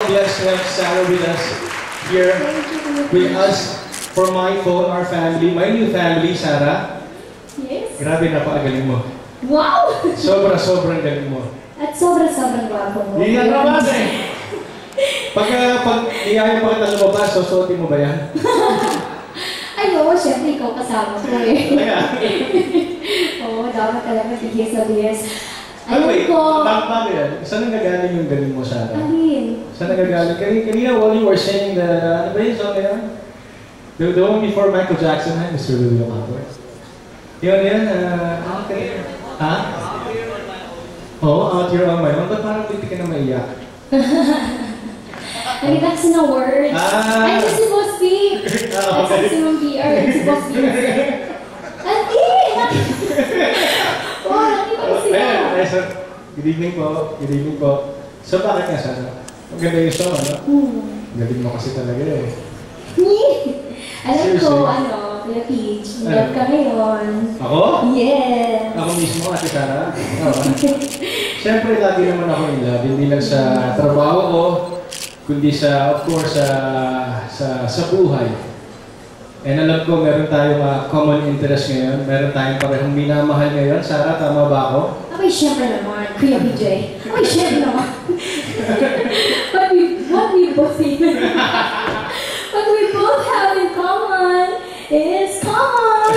blessed to have Sarah with us here with us for my phone, our family, my new family, Sarah. Yes. Grabe, napakagaling mo. Wow! Sobrang galing mo. At sobrang gwapo mo. Hindi nga naman eh. Pag iyayin pa kita lumabas, susuotin mo ba yan? Ay, oo, syempre ikaw kasama ko eh. Oo, dapat talaga bigay sa BS. Ayun ko. Bakit yan? Saan nagagaling yung galing mo, Sarah? Alin? Saan nagagaling? Kanina, while you were saying ano ba yun? Saan ba yan? The one before Michael Jackson, Mr. William Howard. Yun, okay. Ha? Oo, out here on my own. Ba't parang hindi ka na maiyak? Nakita kasi na words. Ay, ito si Boss B. Ay, si Mong BR. Si Boss B. Ate! Oh, nakita ko sila. Ay, sir. Good evening po. So, bakit nga, Sarah? Ang ganda yung show, ano? Galing mo kasi talaga eh. Alam ko, Kuya Peach, love ka ngayon. Ako? Yes. Ako mismo, Ate Sarah. Siyempre, lagi naman ako in love. Hindi lang sa trabaho ko, kundi sa, of course, sa buhay. And alam ko, meron tayong common interest ngayon. Meron tayong parehong minamahal ngayon. Sarah, tama ba ako? Abay, siyempre naman, Kuya BJ. Abay, siyempre naman. What we both have in common is common.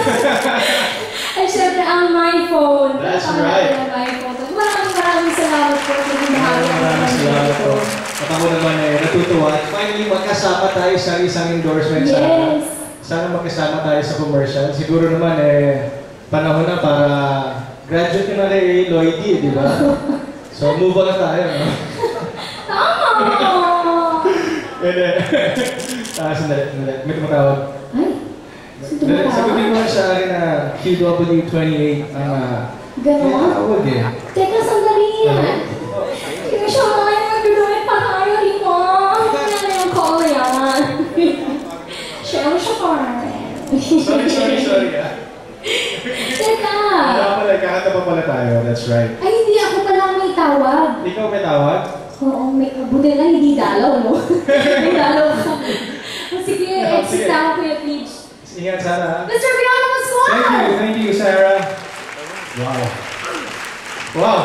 Ay, siyempre, ang my phone. That's right. My phone. Maraming salamat po. Maraming salamat po. At ako naman natutuwa. Finally, magkasama tayo sa isang endorsement. Yes. Sana magkasama tayo sa commercial. Siguro naman panahon na para graduate na rin Lloydie, di ba? So, move on na tayo, no? Tama! Sandali. May tumatawag. Ay? Sabihin mo sa akin na QW28 ang tawag eh. Teka, sandali yan. Hindi siya mga mag-duet pa tayo rin mo. Hindi na yung call yan. Siya pa. Sorry Teka. Kakanta pa pala tayo, that's right. Ay, hindi ako pala may tawag. Ikaw may tawag? Oo, buti na hindi dalaw, no? May dalaw ka. Sige, exit ako, Kuya Peach. Ingat sana. Mr. Biano Pascual! Thank you, Sarah. Wow.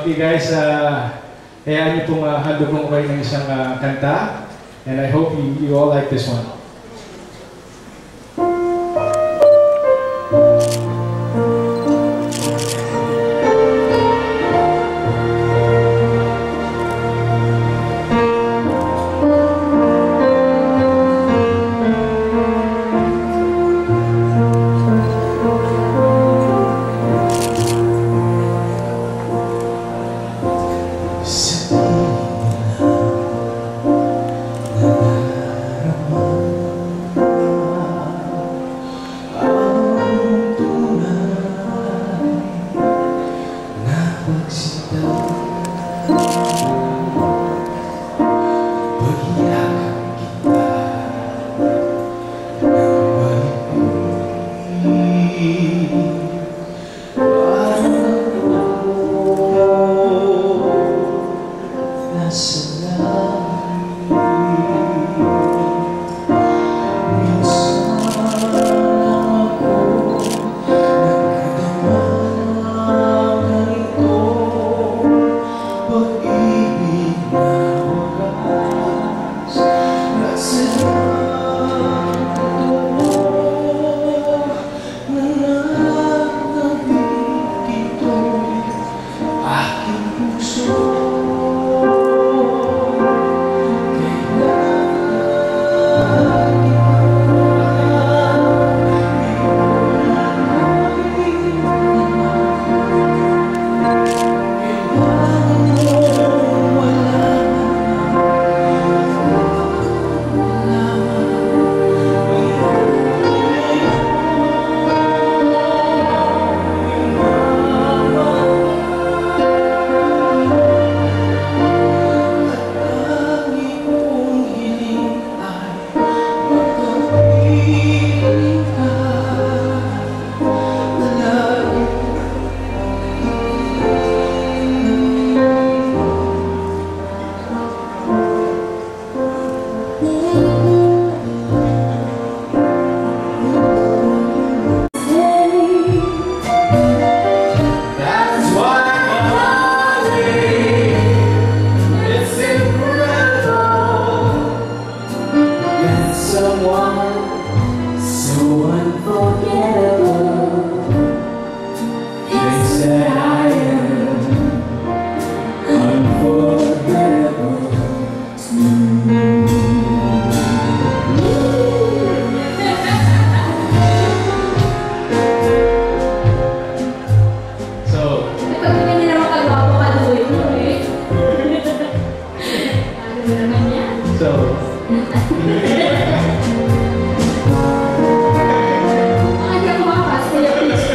Okay guys, hayaan niyo pong handog kayo ng isang kanta. And I hope you all like this one. Sa So, Hindi ako makakas, kaya please.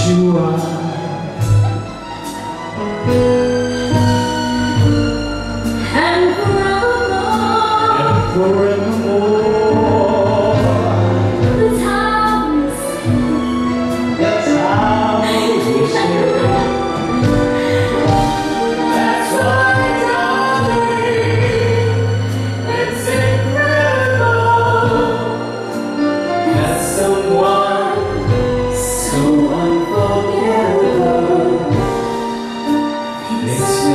you are. And forevermore, Forevermore, the times that's how we share. that's why, darling, it's incredible That someone so unforgettable. makes me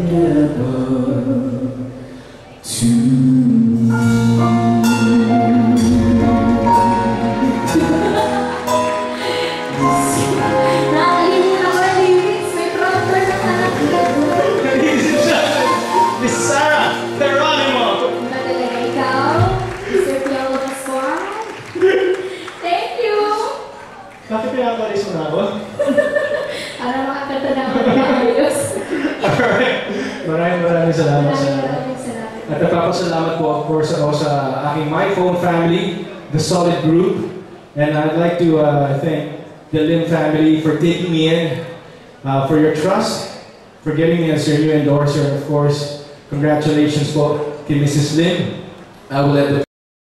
unforgettable to Nakalimutan ko ang lyrics, may proper na anak ko. Ladies and gentlemen, Miss Sarah Geronimo. Ba talaga ikaw? Sir Piolo Pascual? Thank you! Bakit pinapalis mo na ako? Para makakanta na ako ng maayos. Alright. Maraming salamat sa... Maraming salamat. At nagpapasalamat po, of course, ako sa aking My Phone family, the Solid Group. And I'd like to thank the Lim family for taking me in, for your trust, for getting me as your new endorser. Of course, congratulations po kay Mrs. Lim. I will let the